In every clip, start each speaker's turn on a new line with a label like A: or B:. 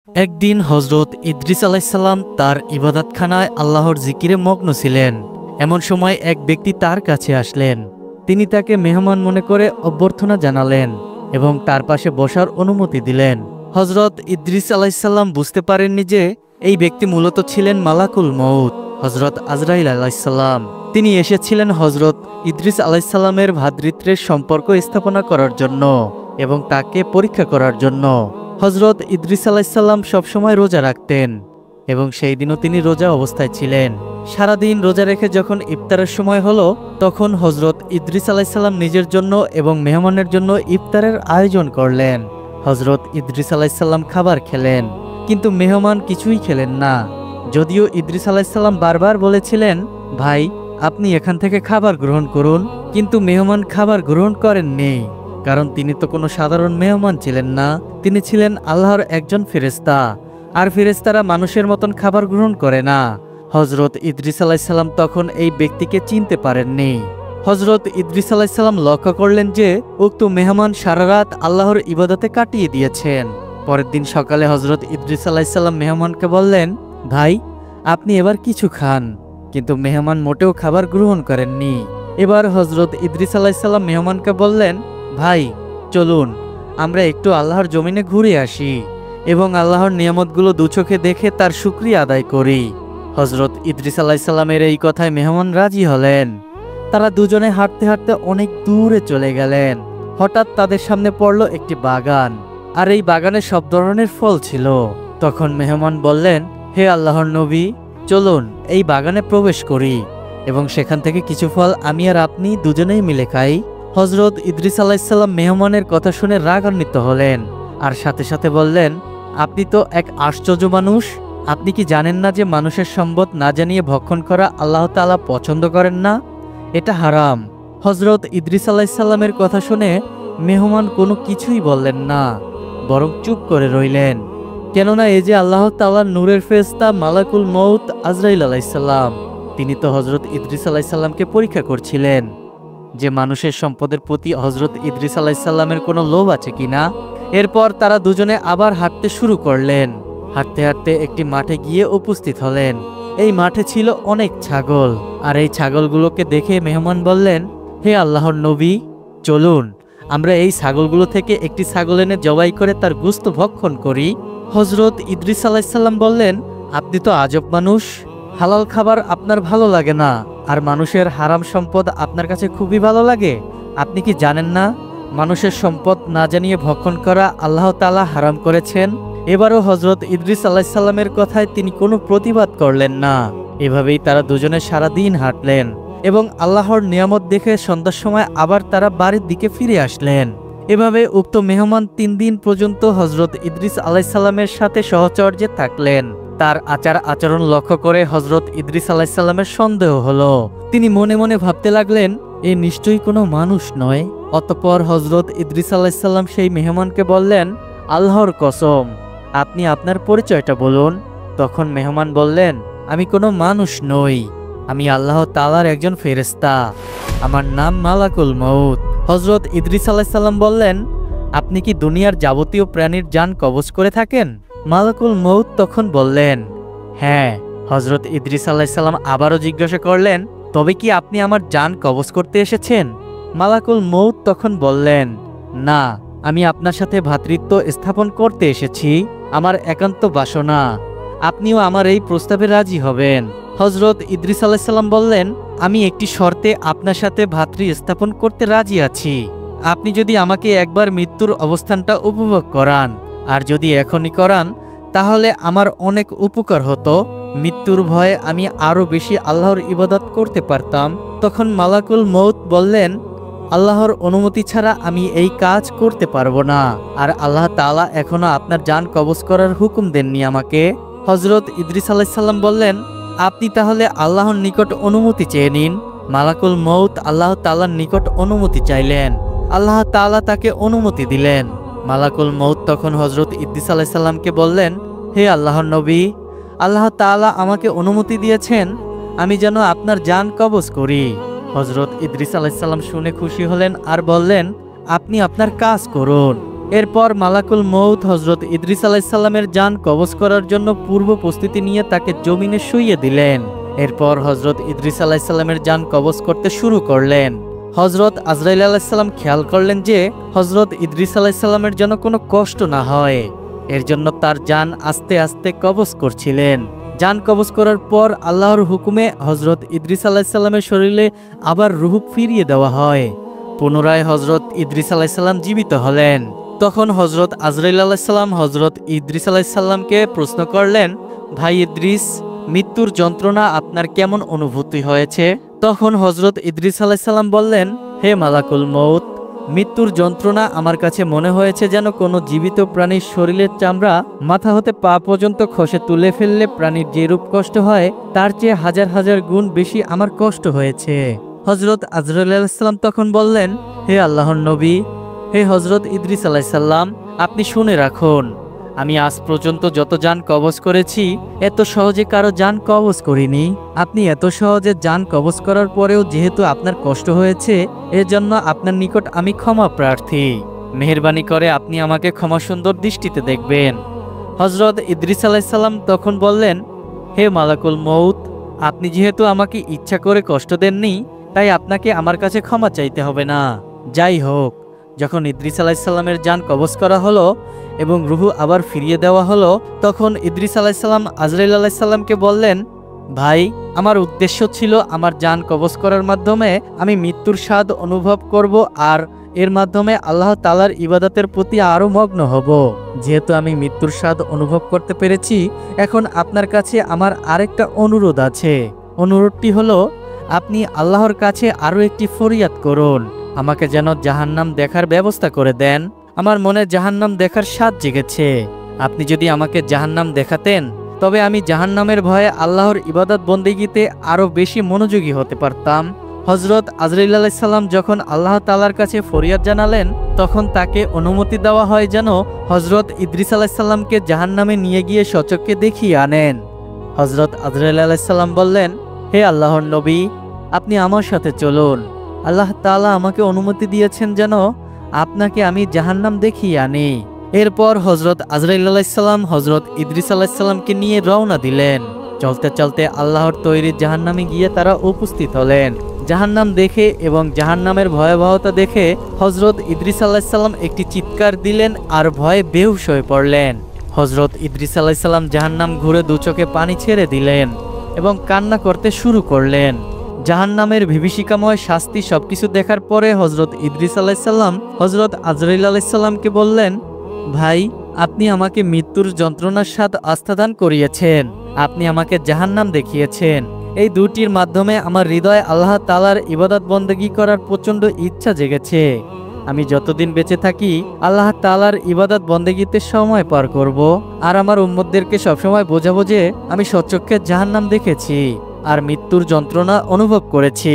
A: একদিন হজরত ইদ্রিস আলাইসাল্লাম তার ইবাদতখানায় আল্লাহর জিকিরে মগ্ন ছিলেন। এমন সময় এক ব্যক্তি তার কাছে আসলেন। তিনি তাকে মেহমান মনে করে অভ্যর্থনা জানালেন এবং তার পাশে বসার অনুমতি দিলেন। হজরত ইদ্রিস আলাইসাল্লাম বুঝতে পারেননি যে এই ব্যক্তি মূলত ছিলেন মালাকুল মউত, হজরত আজরাইল আলাইসাল্লাম। তিনি এসেছিলেন হজরত ইদ্রিস আলাইসাল্লামের ভ্রাতৃত্বের সম্পর্ক স্থাপনা করার জন্য এবং তাকে পরীক্ষা করার জন্য। হজরত ইদ্রিস আলাইসাল্লাম সবসময় রোজা রাখতেন এবং সেই দিনও তিনি রোজা অবস্থায় ছিলেন। সারাদিন রোজা রেখে যখন ইফতারের সময় হলো, তখন হজরত ইদ্রিস আলাইসাল্লাম নিজের জন্য এবং মেহমানের জন্য ইফতারের আয়োজন করলেন। হজরত ইদ্রিস আলাইসাল্লাম খাবার খেলেন, কিন্তু মেহমান কিছুই খেলেন না। যদিও ইদ্রিস আলাইসাল্লাম বারবার বলেছিলেন, ভাই আপনি এখান থেকে খাবার গ্রহণ করুন, কিন্তু মেহমান খাবার গ্রহণ করেননি। কারণ তিনি তো কোনো সাধারণ মেহমান ছিলেন না, তিনি ছিলেন আল্লাহর একজন ফেরেশতা, আর ফেরেশতারা মানুষের মতন খাবার গ্রহণ করে না। হজরত ইদ্রিস আলাইসাল্লাম তখন এই ব্যক্তিকে চিনতে পারেননি। হজরত ইদ্রিস আলাইসাল্লাম লক্ষ্য করলেন যে উক্ত মেহমান সারা রাত আল্লাহর ইবাদতে কাটিয়ে দিয়েছেন। পরের দিন সকালে হজরত ইদ্রিস আলাইসাল্লাম মেহমানকে বললেন, ভাই আপনি এবার কিছু খান, কিন্তু মেহমান মোটেও খাবার গ্রহণ করেননি। এবার হজরত ইদ্রিস আলাইসাল্লাম মেহমানকে বললেন, ভাই চলুন আমরা একটু আল্লাহর জমিনে ঘুরে আসি এবং আল্লাহর নিয়ামতগুলো দুচোখে দেখে তার শুকরিয়া আদায় করি। হজরত ইদ্রিস আলাইসাল্লামের এই কথায় মেহমান রাজি হলেন। তারা দুজনে হাঁটতে হাঁটতে অনেক দূরে চলে গেলেন। হঠাৎ তাদের সামনে পড়ল একটি বাগান, আর এই বাগানে সব ধরনের ফল ছিল। তখন মেহমান বললেন, হে আল্লাহর নবী, চলুন এই বাগানে প্রবেশ করি এবং সেখান থেকে কিছু ফল আমি আর আপনি দুজনেই মিলে খাই। হজরত ইদ্রিস আলাইসাল্লাম মেহমানের কথা শুনে রাগান্বিত হলেন আর সাথে সাথে বললেন, আপনি তো এক আশ্চর্য মানুষ। আপনি কি জানেন না যে মানুষের সম্পদ না জানিয়ে ভক্ষণ করা আল্লাহ তাআলা পছন্দ করেন না? এটা হারাম। হজরত ইদ্রিস আলাইসাল্লামের কথা শুনে মেহমান কোনো কিছুই বললেন না, বরং চুপ করে রইলেন। কেননা এই যে আল্লাহ তাআলার নূরের ফেরেশতা মালাকুল মউত আজরাইল আলাইসাল্লাম, তিনি তো হজরত ইদ্রিস আলাইসাল্লামকে পরীক্ষা করছিলেন যে মানুষের সম্পদের প্রতি হজরত ইদ্রিস আলাইসাল্লামের কোনো লোভ আছে কিনা। এরপর তারা দুজনে আবার হাঁটতে শুরু করলেন। হাঁটতে হাঁটতে একটি মাঠে গিয়ে উপস্থিত হলেন। এই মাঠে ছিল অনেক ছাগল, আর এই ছাগলগুলোকে দেখে মেহমান বললেন, হে আল্লাহর নবী, চলুন আমরা এই ছাগলগুলো থেকে একটি ছাগল এনে জবাই করে তার গোশত ভক্ষণ করি। হজরত ইদ্রিস আলাইসাল্লাম বললেন, আপনি তো আজব মানুষ, হালাল খাবার আপনার ভালো লাগে না, আর মানুষের হারাম সম্পদ আপনার কাছে খুবই ভালো লাগে। আপনি কি জানেন না মানুষের সম্পদ না জানিয়ে ভক্ষণ করা আল্লাহ তাআলা হারাম করেছেন? এবারও হজরত ইদ্রিস আলাইসাল্লামের কথায় তিনি কোনো প্রতিবাদ করলেন না। এভাবেই তারা দুজনে সারাদিন হাঁটলেন এবং আল্লাহর নিয়ামত দেখে সন্ধ্যার সময় আবার তারা বাড়ির দিকে ফিরে আসলেন। এভাবে উক্ত মেহমান 3 দিন পর্যন্ত হজরত ইদ্রিস আলাইসাল্লামের সাথে সহচর্যে থাকলেন। তার আচার আচরণ লক্ষ্য করে হজরত ইদ্রিস আলাইসাল্লামের সন্দেহ হলো। তিনি মনে মনে ভাবতে লাগলেন, এ নিশ্চয়ই কোনো মানুষ নয়। অতঃপর হজরত ইদ্রিস আলাইসাল্লাম সেই মেহমানকে বললেন, আল্লাহর কসম, আপনি আপনার পরিচয়টা বলুন। তখন মেহমান বললেন, আমি কোনো মানুষ নই, আমি আল্লাহ তাআলার একজন ফেরেশতা, আমার নাম মালাকুল মউত। হজরত ইদ্রিস আলাইসাল্লাম বললেন, আপনি কি দুনিয়ার যাবতীয় প্রাণীর জান কবজ করে থাকেন? মালাকুল মউত তখন বললেন, হ্যাঁ। হজরত ইদ্রিস আলাইসাল্লাম আবারও জিজ্ঞাসা করলেন, তবে কি আপনি আমার জান কবজ করতে এসেছেন? মালাকুল মউত তখন বললেন, না, আমি আপনার সাথে ভ্রাতৃত্ব স্থাপন করতে এসেছি, আমার একান্ত বাসনা আপনিও আমার এই প্রস্তাবে রাজি হবেন। হজরত ইদ্রিস আলাইসাল্লাম বললেন, আমি একটি শর্তে আপনার সাথে ভ্রাতৃ স্থাপন করতে রাজি আছি। আপনি যদি আমাকে একবার মৃত্যুর অবস্থানটা উপভোগ করান, আর যদি এখনই করান, তাহলে আমার অনেক উপকার হতো। মৃত্যুর ভয়ে আমি আরো বেশি আল্লাহর ইবাদত করতে পারতাম। তখন মালাকুল মউত বললেন, আল্লাহর অনুমতি ছাড়া আমি এই কাজ করতে পারবো না, আর আল্লাহ তাআলা এখনো আপনার জান কবজ করার হুকুম দেননি আমাকে। হজরত ইদ্রিস আলাইসাল্লাম বললেন, আপনি তাহলে আল্লাহর নিকট অনুমতি চেয়ে নিন। মালাকুল মউত আল্লাহ তাআলার নিকট অনুমতি চাইলেন। আল্লাহ তাআলা তাকে অনুমতি দিলেন। মালাকুল মউত তখন হজরত ইদ্রিস আলাইসাল্লামকে বললেন, হে আল্লাহর নবী, আল্লাহ তাআলা আমাকে অনুমতি দিয়েছেন আমি যেন আপনার জান কবজ করি। হজরত ইদ্রিস আলাইসাল্লাম শুনে খুশি হলেন আর বললেন, আপনি আপনার কাজ করুন। এরপর মালাকুল মউত হজরত ইদ্রিস আলাইসাল্লামের জান কবজ করার জন্য পূর্ব প্রস্তুতি নিয়ে তাকে জমিনে শুইয়ে দিলেন। এরপর হজরত ইদ্রিস আলাইসাল্লামের জান কবজ করতে শুরু করলেন। হজরত আজরাইল আলাইসাল্লাম খেয়াল করলেন যে হজরত ইদ্রিস আলাইসাল্লামের যেন কোনো কষ্ট না হয়, এর জন্য তার জান আস্তে আস্তে কবজ করছিলেন। জান কবজ করার পর আল্লাহর হুকুমে হজরত ইদ্রিস আলাইসাল্লামের শরীরে আবার রূহ ফিরিয়ে দেওয়া হয়। পুনরায় হজরত ইদ্রিস আলাইসাল্লাম জীবিত হলেন। তখন হজরত আজরাইল আলাইসাল্লাম হজরত ইদ্রিস আলাইসাল্লামকে প্রশ্ন করলেন, ভাই ইদ্রিস, মৃত্যুর যন্ত্রণা আপনার কেমন অনুভূতি হয়েছে? তখন হজরত ইদ্রিস আলাইসাল্লাম বললেন, হে মালাকুল মউত, মৃত্যুর যন্ত্রণা আমার কাছে মনে হয়েছে যেন কোনো জীবিত প্রাণীর শরীরের চামড়া মাথা হতে পা পর্যন্ত খসে তুলে ফেললে প্রাণীর যেরূপ কষ্ট হয় তার চেয়ে হাজার হাজার গুণ বেশি আমার কষ্ট হয়েছে। হজরত আজরাইল আলাইসাল্লাম তখন বললেন, হে আল্লাহর নবী, হে হজরত ইদ্রিস আলাইসাল্লাম, আপনি শুনে রাখুন, আমি আজ পর্যন্ত যত জান কবজ করেছি এত সহজে কারো জান কবজ করিনি। আপনি এত সহজে জান কবজ করার পরেও যেহেতু আপনার কষ্ট হয়েছে, এজন্য আপনার নিকট আমি ক্ষমা প্রার্থী। মেহেরবানি করে আপনি আমাকে ক্ষমা সুন্দর দৃষ্টিতে দেখবেন। হজরত ইদ্রিস আলাইসাল্লাম তখন বললেন, হে মালাকুল মউত, আপনি যেহেতু আমাকে ইচ্ছা করে কষ্ট দেননি, তাই আপনাকে আমার কাছে ক্ষমা চাইতে হবে না। যাই হোক, যখন ইদ্রিস আলাইসাল্লামের জান কবজ করা হলো এবং রুহু আবার ফিরিয়ে দেওয়া হলো, তখন ইদ্রিস আলাইসাল্লাম আজরাইল আলাইসাল্লামকে বললেন, ভাই, আমার উদ্দেশ্য ছিল আমার জান কবজ করার মাধ্যমে আমি মৃত্যুর স্বাদ অনুভব করব আর এর মাধ্যমে আল্লাহ তাআলার ইবাদতের প্রতি আরো মগ্ন হব। যেহেতু আমি মৃত্যুর স্বাদ অনুভব করতে পেরেছি, এখন আপনার কাছে আমার আরেকটা অনুরোধ আছে। অনুরোধটি হলো, আপনি আল্লাহর কাছে আরো একটি ফরিয়াদ করুন, আমাকে যেন জাহান্নাম দেখার ব্যবস্থা করে দেন। আমার মনে জাহান্নাম দেখার স্বাদ জেগেছে। আপনি যদি আমাকে জাহান্নাম দেখাতেন, তবে আমি জাহান্নামের ভয়ে আল্লাহর ইবাদত বন্দেগীতে আরো বেশি মনোযোগী হতে পারতাম। হজরত আজরাইল আলাইসাল্লাম যখন আল্লাহ তাআলার কাছে ফরিয়াদ জানালেন, তখন তাকে অনুমতি দেওয়া হয় যেন হজরত ইদ্রিস আলাইসাল্লামকে জাহান্নামে নিয়ে গিয়ে সচক্ষে দেখিয়ে আনেন। হজরত আজরাইল আলাইসাল্লাম বললেন, হে আল্লাহর নবী, আপনি আমার সাথে চলুন। আল্লাহ তাআলা আমাকে অনুমতি দিয়েছেন যেন আপনাকে আমি জাহান্নাম দেখিয়ে আনি। এরপর হজরত আজরাইল আলাইসাল্লাম হজরত ইদ্রিস আলাইসাল্লামকে নিয়ে রওনা দিলেন। চলতে চলতে আল্লাহর তৈরি জাহান্নামে গিয়ে তারা উপস্থিত হলেন। জাহান্নাম দেখে এবং জাহান্নামের ভয়াবহতা দেখে হজরত ইদ্রিস আলাইসাল্লাম একটি চিৎকার দিলেন আর ভয়ে বেহুশ হয়ে পড়লেন। হজরত ইদ্রিস আলাইসাল্লাম জাহান্নাম ঘুরে দু চোখে পানি ছেড়ে দিলেন এবং কান্না করতে শুরু করলেন। জাহান্নামের বিভীষিকাময় শাস্তি সবকিছু দেখার পরে হজরত ইদ্রিস আলাইসাল্লাম হজরত আজরাইল আলাইসাল্লামকে বললেন, ভাই, আপনি আমাকে মৃত্যুর যন্ত্রণার স্বাদ আস্থাদান করিয়েছেন, আপনি আমাকে জাহান্নাম দেখিয়েছেন। এই দুটির মাধ্যমে আমার হৃদয়ে আল্লাহ তাআলার ইবাদত বন্দেগী করার প্রচণ্ড ইচ্ছা জেগেছে। আমি যতদিন বেঁচে থাকি আল্লাহ তাআলার ইবাদত বন্দেগীতে সময় পার করব আর আমার উম্মতদেরকে সবসময় বোঝাবো যে আমি সচক্ষে জাহান্নাম দেখেছি আর মৃত্যুর যন্ত্রণা অনুভব করেছি।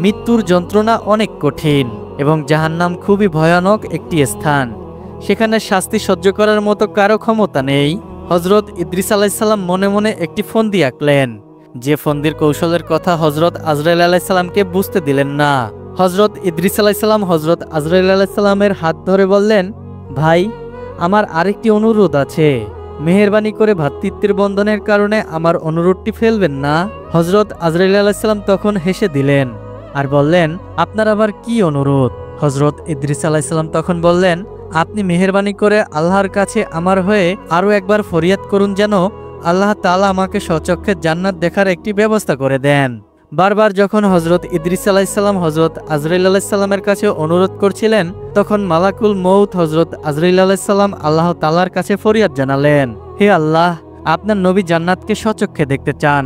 A: মৃত্যুর যন্ত্রণা অনেক কঠিন এবং জাহান্নাম খুবই ভয়ানক একটি স্থান। সেখানে শাস্তি সহ্য করার মতো কারো ক্ষমতা নেই। হজরত ইদ্রিস আলাইসাল্লাম মনে মনে একটি ফন্দি আঁকলেন, যে ফন্দির কৌশলের কথা হজরত আজরাইল আলাইসাল্লামকে বুঝতে দিলেন না। হজরত ইদ্রিস আলাইসাল্লাম হজরত আজরাইল আলাইসাল্লামের হাত ধরে বললেন, ভাই, আমার আরেকটি অনুরোধ আছে, মেহেরবানি করে ভ্রাতৃত্বের বন্ধনের কারণে আমার অনুরোধটি ফেলবেন না। হজরত আজরাইল আলাইসাল্লাম তখন হেসে দিলেন আর বললেন, আপনার আবার কি অনুরোধ? হজরত ইদ্রিস আলাইসাল্লাম তখন বললেন, আপনি মেহেরবানি করে আল্লাহর কাছে আমার হয়ে আরও একবার ফরিয়াদ করুন যেন আল্লাহ তাআলা আমাকে সচক্ষে জান্নাত দেখার একটি ব্যবস্থা করে দেন। বারবার যখন হজরত ইদ্রিস আলাইসাল্লাম হজরত আজরাইল আলাইসাল্লামের কাছে অনুরোধ করছিলেন, তখন মালাকুল মউত হজরত আজরাইল আলাইসাল্লাম আল্লাহ তাআলার কাছে ফরিয়াদ জানালেন, হে আল্লাহ, আপনার নবী জান্নাতকে সচক্ষে দেখতে চান।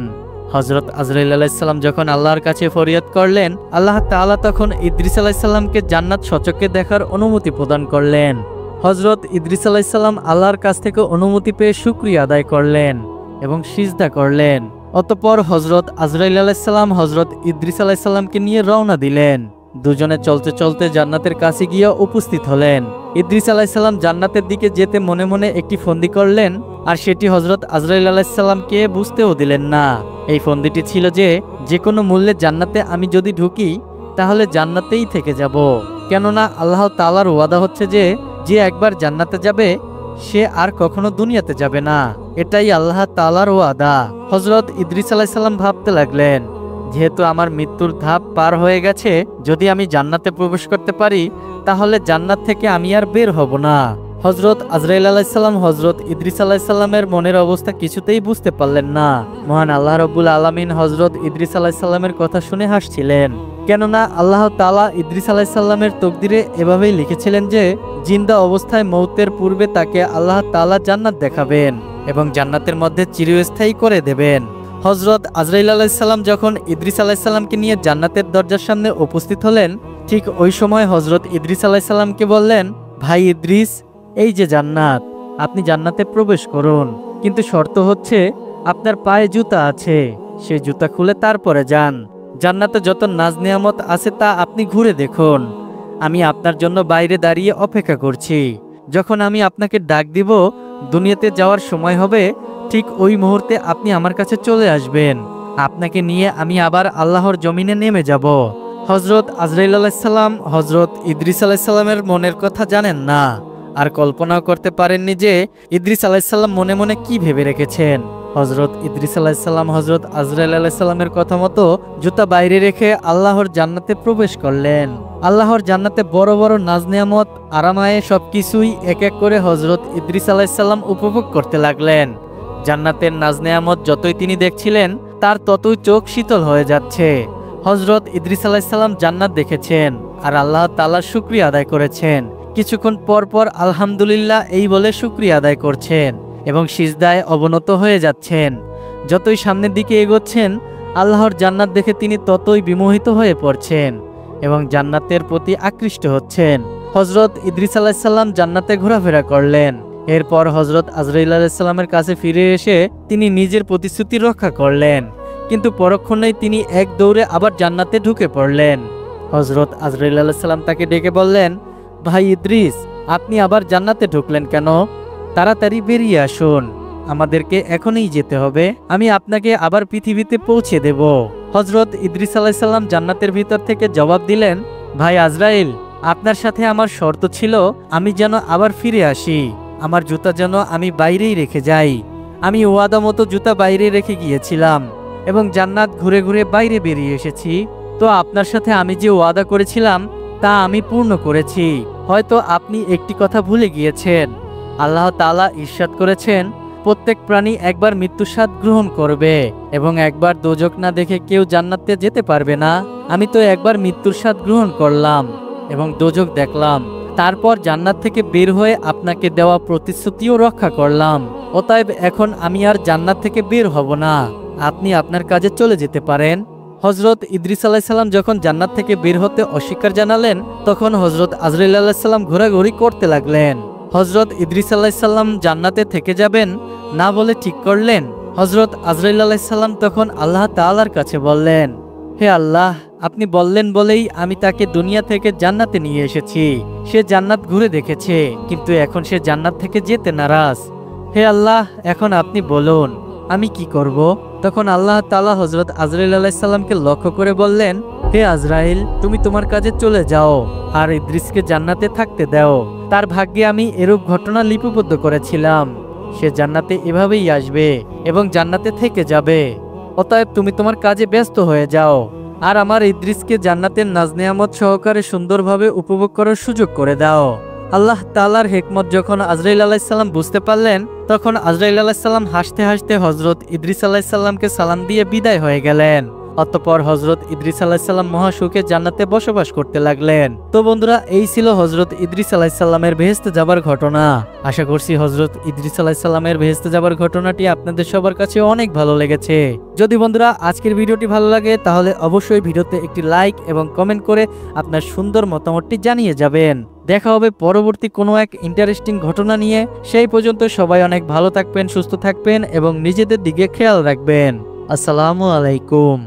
A: হজরত আজরাইল আলাইসাল্লাম যখন আল্লাহর কাছে ফরিয়াদ করলেন, আল্লাহ তাআলা তখন ইদ্রিস আলাইসাল্লামকে জান্নাত সচক্ষে দেখার অনুমতি প্রদান করলেন। হজরত ইদ্রিস আলাইসাল্লাম আল্লাহর কাছ থেকে অনুমতি পেয়ে শুকরিয়া আদায় করলেন এবং সিজদা করলেন। অতঃপর হজরত আজরাইল আলাইসাল্লাম হজরত ইদ্রিস আলাইসাল্লামকে নিয়ে রওনা দিলেন। দুজনে চলতে চলতে জান্নাতের কাছে গিয়ে উপস্থিত হলেন। ইদ্রিস আলাইসাল্লাম জান্নাতের দিকে যেতে মনে মনে একটি ফন্দি করলেন আর সেটি হজরত আজরাইল আলাইসাল্লামকে বুঝতেও দিলেন না। এই ফন্দিটি ছিল যে কোনো মূল্যে জান্নাতে আমি যদি ঢুকি তাহলে জান্নাতেই থেকে যাব, কেননা আল্লাহ তাআলার ওয়াদা হচ্ছে যে যে একবার জান্নাতে যাবে সে আর কখনো দুনিয়াতে যাবে না। এটাই আল্লাহ তাআলার ওয়াদা। হযরত ইদ্রিস আলাইহিস সালাম ভাবতে লাগলেন, যেহেতু আমার মৃত্যুর ধাপ পার হয়ে গেছে, যদি আমি জান্নাতে প্রবেশ করতে পারি তাহলে জান্নাত থেকে আমি আর বের হব না। হযরত আজরাইল আলাইহিস সালাম হযরত ইদ্রিস আলাইহিস সালামের মনের অবস্থা কিছুতেই বুঝতে পারলেন না। মহান আল্লাহ রাব্বুল আলামিন হযরত ইদ্রিস আলাইহিস সালামের কথা শুনে হাসছিলেন, কেননা আল্লাহ তাআলা ইদ্রিস আলাইহিস সালামের তকদিরে এভাবেই লিখেছিলেন যে জিন্দা অবস্থায় মৌতের পূর্বে তাকে আল্লাহ তাআলা জান্নাত দেখাবেন এবং জান্নাতের মধ্যে চিরস্থায়ী করে দেবেন। হযরত আজরাইল আলাইহিস সালাম যখন ইদ্রিস আলাইহিস সালামকে নিয়ে জান্নাতের দরজার সামনে উপস্থিত হলেন, ঠিক ওই সময় হযরত ইদ্রিস আলাইহিস সালামকে বললেন, ভাই ইদ্রিস, এই যে জান্নাত, আপনি জান্নাতে প্রবেশ করুন, কিন্তু শর্ত হচ্ছে আপনার পায়ে জুতা আছে, সেই জুতা খুলে তারপরে যান। জান্নাতে যত নাজ নিয়ামত আছে তা আপনি ঘুরে দেখুন। আমি আপনার জন্য বাইরে দাঁড়িয়ে অপেক্ষা করছি। যখন আমি আপনাকে ডাক দিব দুনিয়াতে যাওয়ার সময় হবে, ঠিক ওই মুহূর্তে আপনি আমার কাছে চলে আসবেন। আপনাকে নিয়ে আমি আবার আল্লাহর জমিনে নেমে যাব। হযরত আজরাইল আলাইহিস সালাম হযরত ইদ্রিস আলাইহিস সালামের মনের কথা জানেন না, আর কল্পনাও করতে পারেননি যে ইদ্রিস আলাইহিস সালাম মনে মনে কি ভেবে রেখেছেন। হযরত ইদ্রিস আলাইহিস সালাম হযরত আজরাইল আলাইহিস সালামের কথা মতো জুতা বাইরে রেখে আল্লাহর জান্নাতে প্রবেশ করলেন। আল্লাহর জান্নাতে বড় বড় নাজ নিয়ামত, আরামায়ে সবকিছুই এক এক করে হযরত ইদ্রিস আলাইহিস সালাম উপভোগ করতে লাগলেন। জান্নাতের নাজ নিয়ামত যতই তিনি দেখছিলেন তার ততই চোখ শীতল হয়ে যাচ্ছে। হযরত ইদ্রিস আলাইহিস সালাম জান্নাত দেখেছেন আর আল্লাহ তাআলার শুকরিয়া আদায় করেছেন। কিছুক্ষণ পর পর আলহামদুলিল্লাহ এই বলে শুকরিয়া আদায় করছেন এবং সিজদায় অবনত হয়ে যাচ্ছেন। যতই সামনের দিকে এগোচ্ছেন আল্লাহর জান্নাত দেখে তিনি ততই বিমোহিত হয়ে পড়ছেন এবং জান্নাতের প্রতি আকৃষ্ট হচ্ছেন। হযরত ইদ্রিস আলাইহিস সালাম জান্নাতে ঘোরাফেরা করলেন। এরপর হযরত আজরাইল আলাইহিস সালামের কাছে ফিরে এসে তিনি নিজের প্রতিশ্রুতি রক্ষা করলেন, কিন্তু পরক্ষণেই তিনি এক দৌড়ে আবার জান্নাতে ঢুকে পড়লেন। হযরত আজরাইল আলাইহিস সালাম তাকে ডেকে বললেন, ভাই ইদ্রিস, আপনি আবার জান্নাতে ঢুকলেন কেন? তাড়াতাড়ি বেরিয়ে আসুন, আমাদেরকে এখনই যেতে হবে, আমি আপনাকে আবার পৃথিবীতে পৌঁছে দেব। হযরত ইদ্রিস আলাইহিস সালাম জান্নাতের ভিতর থেকে জবাব দিলেন, ভাই আজরাইল, আপনার সাথে আমার শর্ত ছিল আমি যেন আবার ফিরে আসি, আমার জুতা যেন আমি বাইরেই রেখে যাই। আমি ওয়াদা মতো জুতা বাইরে রেখে গিয়েছিলাম এবং জান্নাত ঘুরে ঘুরে বাইরে বেরিয়ে এসেছি। তো আপনার সাথে আমি যে ওয়াদা করেছিলাম তা আমি পূর্ণ করেছি। হয়তো আপনি একটি কথা ভুলে গিয়েছেন। আল্লাহ তাআলা ইরশাদ করেছেন, প্রত্যেক প্রাণী একবার মৃত্যুর স্বাদ গ্রহণ করবে এবং একবার দোজখ না দেখে কেউ জান্নাতে যেতে পারবে না। আমি তো একবার মৃত্যুর স্বাদ গ্রহণ করলাম এবং দোজখ দেখলাম, তারপর জান্নাত থেকে বের হয়ে আপনাকে দেওয়া প্রতিশ্রুতিও রক্ষা করলাম। অতএব এখন আমি আর জান্নাত থেকে বের হব না, আপনি আপনার কাজে চলে যেতে পারেন। হযরত ইদ্রিস আলাইহিস সালাম যখন জান্নাত থেকে বের হতে অস্বীকার জানালেন, তখন হযরত আজরাইল আলাইহিস সালাম ঘোরাঘুরি করতে লাগলেন। হযরত ইদ্রিস আলাইহিস সালাম জান্নাতে থেকে যাবেন না বলে ঠিক করলেন। হযরত আজরাইল আলাইহিস সালাম তখন আল্লাহ তাআলার কাছে বললেন, হে আল্লাহ, আপনি বললেন বলেই আমি তাকে দুনিয়া থেকে জান্নাতে নিয়ে এসেছি। সে জান্নাত ঘুরে দেখেছে, কিন্তু এখন সে জান্নাত থেকে যেতে নারাজ। হে আল্লাহ, এখন আপনি বলুন আমি কি করব? তখন আল্লাহ তাআলা হযরত আজরাইল আলাইহিস সালামকে লক্ষ্য করে বললেন, হে আজরাইল, তুমি তোমার কাজে চলে যাও আর ইদ্রিসকে জান্নাতে থাকতে দাও। তার ভাগ্যে আমি এরূপ ঘটনা লিপিবদ্ধ করেছিলাম, সে জান্নাতে এভাবেই আসবে এবং জান্নাতে থেকে যাবে। অতএব তুমি তোমার কাজে ব্যস্ত হয়ে যাও আর আমার ইদ্রিসকে জান্নাতের নাজ নিয়ামত সহকারে সুন্দরভাবে উপভোগ করার সুযোগ করে দাও। আল্লাহ তাআলার হিকমত যখন আজরাইল আলাইহিস সালাম বুঝতে পারলেন, তখন আজরাইল আলাইহিস সালাম হাসতে হাসতে হযরত ইদ্রিস আলাইহিস সালামকে সালাম দিয়ে বিদায় হয়ে গেলেন। অতঃপর হযরত ইদ্রিস আলাইহিস সালাম মহাসুখে জান্নাতে বসবাস করতে লাগলেন। তো বন্ধুরা, এই ছিল হযরত ইদ্রিস আলাইহিস সালামের বেহেশতে যাবার ঘটনা। আশা করছি হযরত ইদ্রিস আলাইহিস সালামের বেহেশতে যাবার ঘটনাটি আপনাদের সবার কাছে অনেক ভালো লেগেছে। যদি বন্ধুরা আজকের ভিডিওটি ভালো লাগে তাহলে অবশ্যই ভিডিওতে একটি লাইক এবং কমেন্ট করে আপনার সুন্দর মতামতটি জানিয়ে যাবেন। দেখা হবে পরবর্তী কোনো এক ইন্টারেস্টিং ঘটনা নিয়ে। সেই পর্যন্ত সবাই অনেক ভালো থাকবেন, সুস্থ থাকবেন এবং নিজেদের দিকে খেয়াল রাখবেন। আসসালামু আলাইকুম।